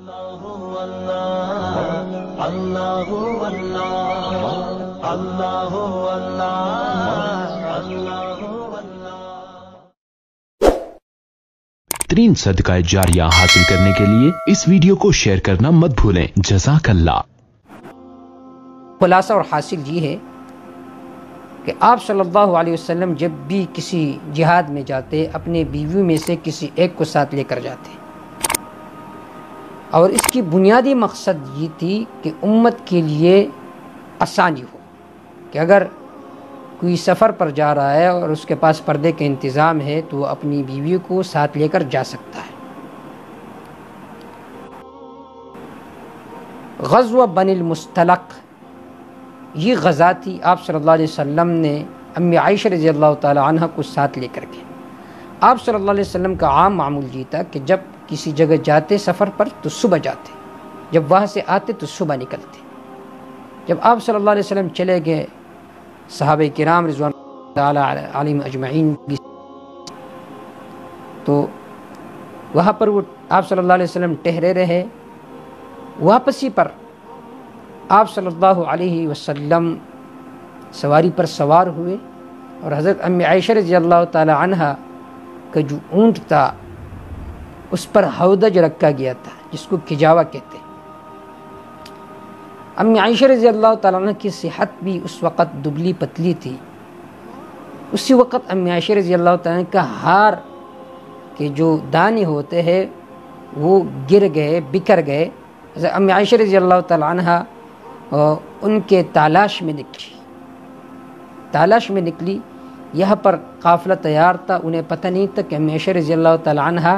ترین صدقہ جاریہ حاصل کرنے کے لیے اس ویڈیو کو شیئر کرنا مت بھولیں۔ جزاک اللہ۔ خلاصہ اور حاصل یہ ہے کہ آپ صلی اللہ علیہ وسلم جب بھی کسی جہاد میں جاتے اپنے بیویوں میں سے کسی ایک کو ساتھ لے کر جاتے، اور اس کی بنیادی مقصد یہ تھی کہ امت کے لیے آسانی ہو کہ اگر کوئی سفر پر جا رہا ہے اور اس کے پاس پردے کا انتظام ہے تو وہ اپنی بیوی کو ساتھ لے کر جا سکتا ہے۔ غزوہ بنی المستلق یہ غزہ تھی، آپ صلی اللہ علیہ وسلم نے امی عائشہ رضی اللہ تعالی عنہ کو ساتھ لے کر کے۔ آپ صلی اللہ علیہ وسلم کا عام معمول یہ تھا کہ جب کسی جگہ جاتے سفر پر تو صبح جاتے، جب وہاں سے آتے تو صبح نکلتے۔ جب آپ صلی اللہ علیہ وسلم چلے گئے، صحابہ کرام رضوان اللہ علیہم اجمعین بھی، تو وہاں پر وہ آپ صلی اللہ علیہ وسلم ٹھہرے رہے۔ واپسی پر آپ صلی اللہ علیہ وسلم سواری پر سوار ہوئے اور حضرت امی عائشہ رضی اللہ تعالی عنہ کا جو اونٹ تھا اس پر ہودج رکھا گیا تھا، جس کو کجاوا کہتے ہیں۔ امی عائشہ رضی اللہ تعالیٰ عنہ کی صحت بھی اس وقت دبلی پتلی تھی۔ اسی وقت امی عائشہ رضی اللہ تعالیٰ عنہ کا ہار کے جو دانے ہوتے ہیں وہ گر گئے، بکھر گئے۔ امی عائشہ رضی اللہ تعالیٰ عنہ ان کے تالاش میں نکلی۔ یہاں پر قافلہ تیار تھا، انہیں پتہ نہیں تھا کہ امی عائشہ رضی اللہ تعالیٰ عنہ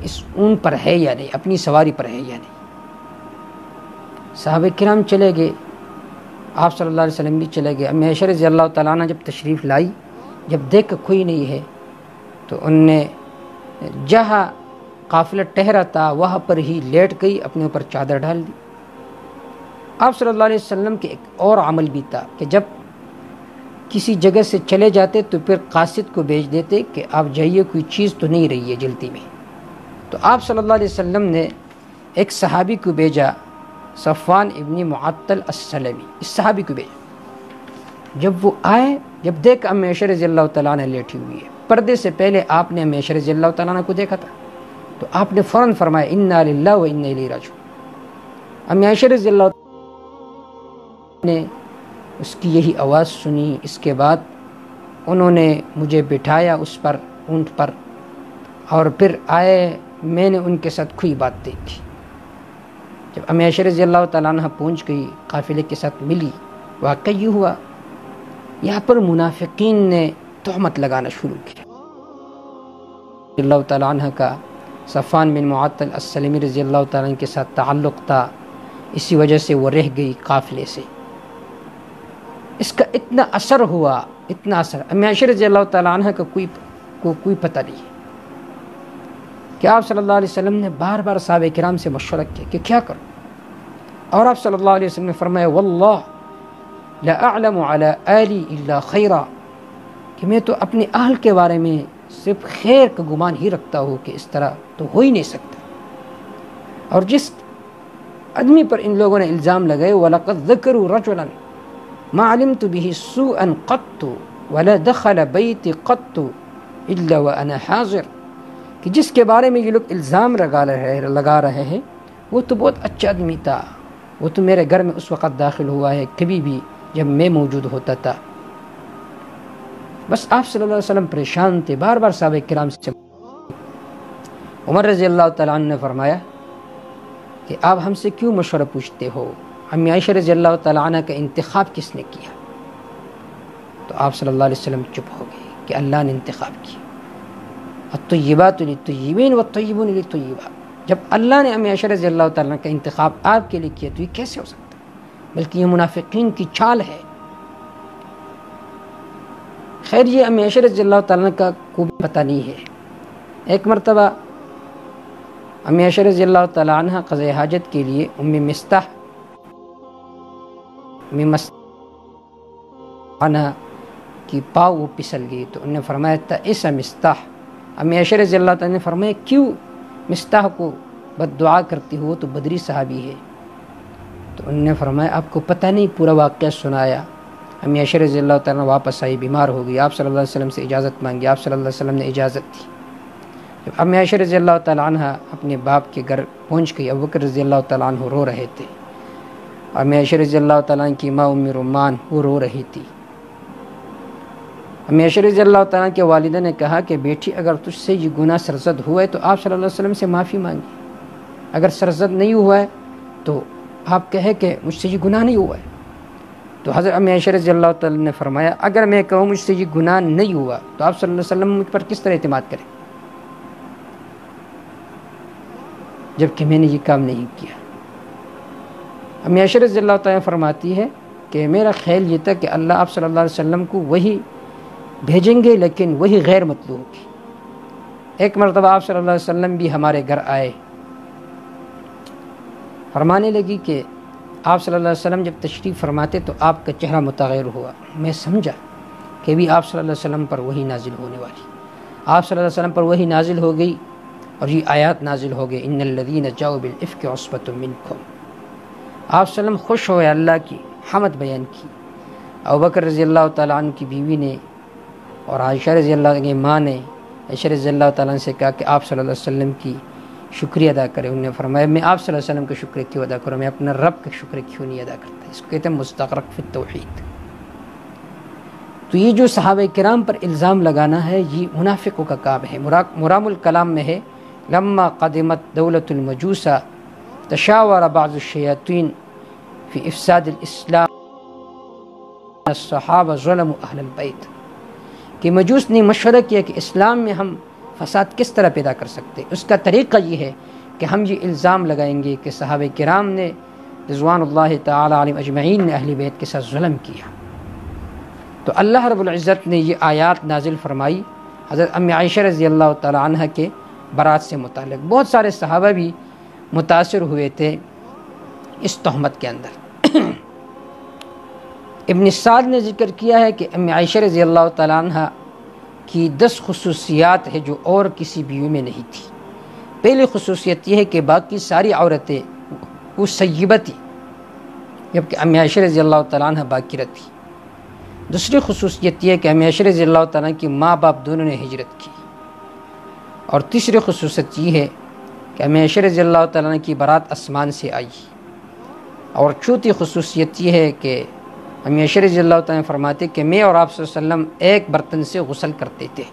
اس اون پر ہے یا نہیں، اپنی سواری پر ہے یا نہیں۔ صحابہ کرام چلے گئے، آپ صلی اللہ علیہ وسلم بھی چلے گئے۔ امی عائشہ رضی اللہ تعالیٰ عنہ جب تشریف لائی، جب دیکھ کوئی نہیں ہے تو ان نے جہاں قافلہ ٹھہرا تھا وہاں پر ہی لیٹ گئی، اپنے اوپر چادر ڈال دی۔ آپ صلی اللہ علیہ وسلم کے ایک اور عمل بھی تھا کہ جب کسی جگہ سے چلے جاتے تو پھر قاصد کو بھیج دیتے کہ آپ جائیے، کوئی چیز تو نہیں رہی ہے جلدی میں۔ تو آپ صلی اللہ علیہ وسلم نے ایک صحابی کو بھیجا، صفوان ابن معطل السلمی، اس صحابی کو بھیجا۔ جب وہ آئے، جب دیکھ امی عائشہ رضی اللہ تعالیٰ عنہ لیٹی ہوئی ہے، پردے سے پہلے آپ نے امی عائشہ رضی اللہ تعالیٰ عنہ کو دیکھا تھا، تو آپ نے فوراً فرمایا انا للہ و انا الیہ راجعون۔ امی عائشہ رضی اللہ تعالیٰ نے اس کی یہی آواز سنی، اس کے بعد انہوں نے مجھے بٹھایا اس پر، اونٹ پر، اور پھر آئے، میں نے ان کے ساتھ کوئی بات دیکھی۔ جب امی عائشہ رضی اللہ تعالیٰ عنہ پہنچ گئی، قافلے کے ساتھ ملی، واقعی یہ ہوا۔ یہاں پر منافقین نے تہمت لگانا شروع کیا۔ اللہ تعالیٰ عنہ کا صفوان بن معطل السلمی رضی اللہ تعالیٰ عنہ کے ساتھ تعلق تھا، اسی وجہ سے وہ رہ گئی قافلے سے۔ اس کا اتنا اثر ہوا، اتنا اثر، امی عائشہ رضی اللہ تعالیٰ عنہ کا کوئی پتہ نہیں ہے کہ آپ صلی اللہ علیہ وسلم نے بار بار صحابہ کرام سے مشورہ کیا کہ کیا کرو، اور آپ صلی اللہ علیہ وسلم نے فرمایا واللہ لا اعلم علی آلی الا خیرا، کہ میں تو اپنے اہل کے بارے میں صرف خیر کا گمان ہی رکھتا ہوں، کہ اس طرح تو ہو ہی نہیں سکتا۔ اور جس آدمی پر ان لوگوں نے الزام لگائے، وَلَقَدْ ذَكَرُوا رَجُلًا مَا عَلِمْتُ بِهِ سُوءًا قَطُّ وَلَا دَخَلَ بَيْتِ قَطُّ إِلَّا وَأَنَا حَاضِرٌ، کہ جس کے بارے میں یہ لوگ الزام لگا رہے ہیں وہ تو بہت اچھا آدمی تھا، وہ تو میرے گھر میں اس وقت داخل ہوا ہے کبھی بھی جب میں موجود ہوتا تھا۔ بس آپ صلی اللہ علیہ وسلم پریشان تھے، بار بار صحابہ کرام سے۔ عمر رضی اللہ تعالیٰ عنہ نے فرمایا کہ آپ ہم سے کیوں مشورہ پوچھتے ہو، امی عائشہ رضی اللہ تعالیٰ عنہ کا انتخاب کس نے کیا؟ تو آپ صلی اللہ علیہ وسلم چپ ہو گئے کہ اللہ نے انتخاب کیا۔ الطیبات للطیبین والطیبون للطیبات، جب اللہ نے امی عائشہ رضی اللہ تعالیٰ کا انتخاب آپ کے لیے کیا تو یہ کیسے ہو سکتا ہے؟ بلکہ یہ منافقین کی چال ہے۔ خیر، یہ امی عائشہ رضی اللہ تعالیٰ کا کو بھی پتہ نہیں ہے۔ ایک مرتبہ امی عائشہ رضی اللہ تعالیٰ عنہ قضاء حاجت کے لیے ام مستح عنہ کی پاؤں وہ پسل گئی، تو انہوں نے فرمایا تھا ایسا مستح۔ امی عائشہ رضی اللہ تعالیٰ نے فرمایا کیوں مستح کو بد دعا کرتی ہو تو بدری صحابی ہے۔ تو انہوں نے فرمایا آپ کو پتہ نہیں، پورا واقعہ سنایا۔ امی عائشہ رضی اللہ تعالیٰ واپس آئی، بیمار ہو گئی، آپ صلی اللہ علیہ وسلم سے اجازت مانگی، آپ صلی اللہ علیہ وسلم نے اجازت دی۔ جب امی عائشہ رضی اللہ تعالیٰ عنہ اپنے باپ کے گھر پہنچ گئی، ابوبکر رضی اللہ تعالیٰ عنہ رو رہے تھے، امی عائشہ رضی اللہ تعالیٰ عنہ کی ماں ام رومان وہ رو رہی تھی۔ امی عائشہ رضی اللہ تعالیٰ کے والدہ نے کہا کہ بیٹی اگر تجھ سے یہ گناہ سرزد ہوا ہے تو آپ صلی اللہ علیہ وسلم سے معافی مانگی، اگر سرزد نہیں ہوا ہے تو آپ کہے کہ مجھ سے یہ گناہ نہیں ہوا ہے۔ تو حضرت امی عائشہ رضی اللہ تعالیٰ نے فرمایا اگر میں کہوں مجھ سے یہ گناہ نہیں ہوا تو آپ صلی اللہ علیہ وسلم مجھ پر کس طرح اعتماد کریں، جبکہ میں نے یہ کام نہیں کیا۔ امی عائشہ رضی اللہ تعالیٰ فرماتی ہے کہ میرا خیال یہ تھا کہ اللہ آپ صلی اللہ علیہ وسلم کو وہی بھیجیں گے، لیکن وہی غیر مطلوب ہوگی۔ ایک مرتبہ آپ صلی اللہ علیہ وسلم بھی ہمارے گھر آئے، فرمانے لگی کہ آپ صلی اللہ علیہ وسلم جب تشریف فرماتے تو آپ کا چہرہ متغیر ہوا۔ میں سمجھا کہ بھی آپ صلی اللہ علیہ وسلم پر وہی نازل ہونے والی، آپ صلی اللہ علیہ وسلم پر وہی نازل ہو گئی اور یہ آیات نازل ہو گئے، ان الذین جاؤوا بالافک عصبۃ منکم۔ آپ صلی اللہ علیہ وسلم خوش ہوئے، اللہ کی حمد بیان کی۔ ابوبکر رضی اللہ تعالیٰ عنہ کی بیوی نے اور عائشہ رضی اللہ عنہ کی ماں نے عائشہ رضی اللہ تعالیٰ عنہ سے کہا کہ آپ صلی اللہ علیہ وسلم کی شکریہ ادا کرے۔ انہوں نے فرمایا میں آپ صلی اللہ علیہ وسلم کا شکریہ کیوں ادا کروں، میں اپنا رب کا شکریہ کیوں نہیں ادا کرتا۔ اس کو کہتے ہیں مستغرق فی التوحید۔ تو یہ جو صحابہ کرام پر الزام لگانا ہے یہ منافقوں کا کام ہے۔ مرام الکلام میں ہے لما قدمت دولت المجوس تشاور بعض الشیاطین فی افساد الاسلام الصحابہ ظلموا اہل البیت، کہ مجوس نے مشورہ کیا کہ اسلام میں ہم فساد کس طرح پیدا کر سکتے ہیں۔ اس کا طریقہ یہ ہے کہ ہم یہ الزام لگائیں گے کہ صحابہ کرام نے رضوان اللہ تعالی علیہم اجمعین نے اہل بیت کے ساتھ ظلم کیا۔ تو اللہ رب العزت نے یہ آیات نازل فرمائی حضرت امی عائشہ رضی اللہ تعالی عنہ کے برات سے متعلق۔ بہت سارے صحابہ بھی متاثر ہوئے تھے اس تہمت کے اندر۔ ابن سعد نے ذکر کیا ہے کہ امی عائشہ رضی اللہ تعالی عنہ کی 10 خصوصیات ہے جو اور کسی بیوی میں نہیں تھی۔ پہلی خصوصیت یہ ہے کہ باقی ساری عورتیں وہ سیبہ تھی جبکہ امی عائشہ رضی اللہ تعالیٰ عنہ باکرہ تھی۔ دوسری خصوصیت یہ ہے کہ امی عائشہ رضی اللہ تعالیٰ کی ماں باپ دونوں نے ہجرت کی۔ اور تیسری خصوصیت یہ ہے کہ امی عائشہ رضی اللہ تعالیٰ کی برات آسمان سے آئی۔ اور چوتھی خصوصیت یہ ہے کہ امی عائشہ رضی اللہ تعالیٰ فرماتے کہ میں اور آپ صلی اللہ علیہ وسلم ایک برتن سے غسل کرتے تھے۔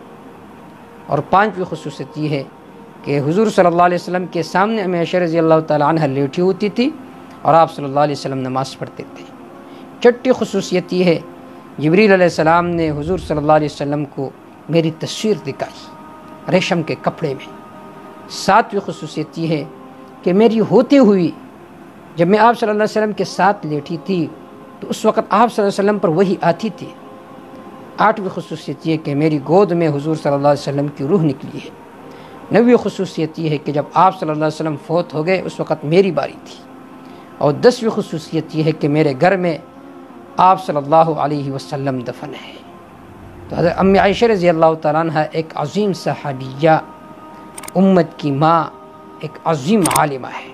اور پانچویں خصوصیت یہ ہے کہ حضور صلی اللہ علیہ وسلم کے سامنے امی عائشہ رضی اللہ تعالیٰ عنہ لیٹی ہوتی تھی اور آپ صلی اللہ علیہ وسلم نماز پڑھتے تھے۔ چھٹی خصوصیت یہ ہے جبریل علیہ السلام نے حضور صلی اللہ علیہ وسلم کو میری تصویر دکھائی ریشم کے کپڑے میں۔ ساتویں خصوصیت یہ ہے کہ میری ہوتے ہوئی جب میں آپ صلی اللہ علیہ وسلم کے ساتھ لیٹی تھی تو اس وقت آپ صلی اللہ علیہ وسلم پر وحی آتی تھی۔ آٹھویں خصوصیت یہ کہ میری گود میں حضور صلی اللہ علیہ وسلم کی روح نکلی ہے۔ نویں خصوصیت یہ ہے کہ جب آپ صلی اللہ علیہ وسلم فوت ہو گئے اس وقت میری باری تھی۔ اور 10ویں خصوصیت یہ ہے کہ میرے گھر میں آپ صلی اللہ علیہ وسلم دفن ہے۔ تو حضرت امی عائشہ رضی اللہ تعالیٰ عنہ ایک عظیم صحابیہ، امت کی ماں، ایک عظیم عالمہ ہے۔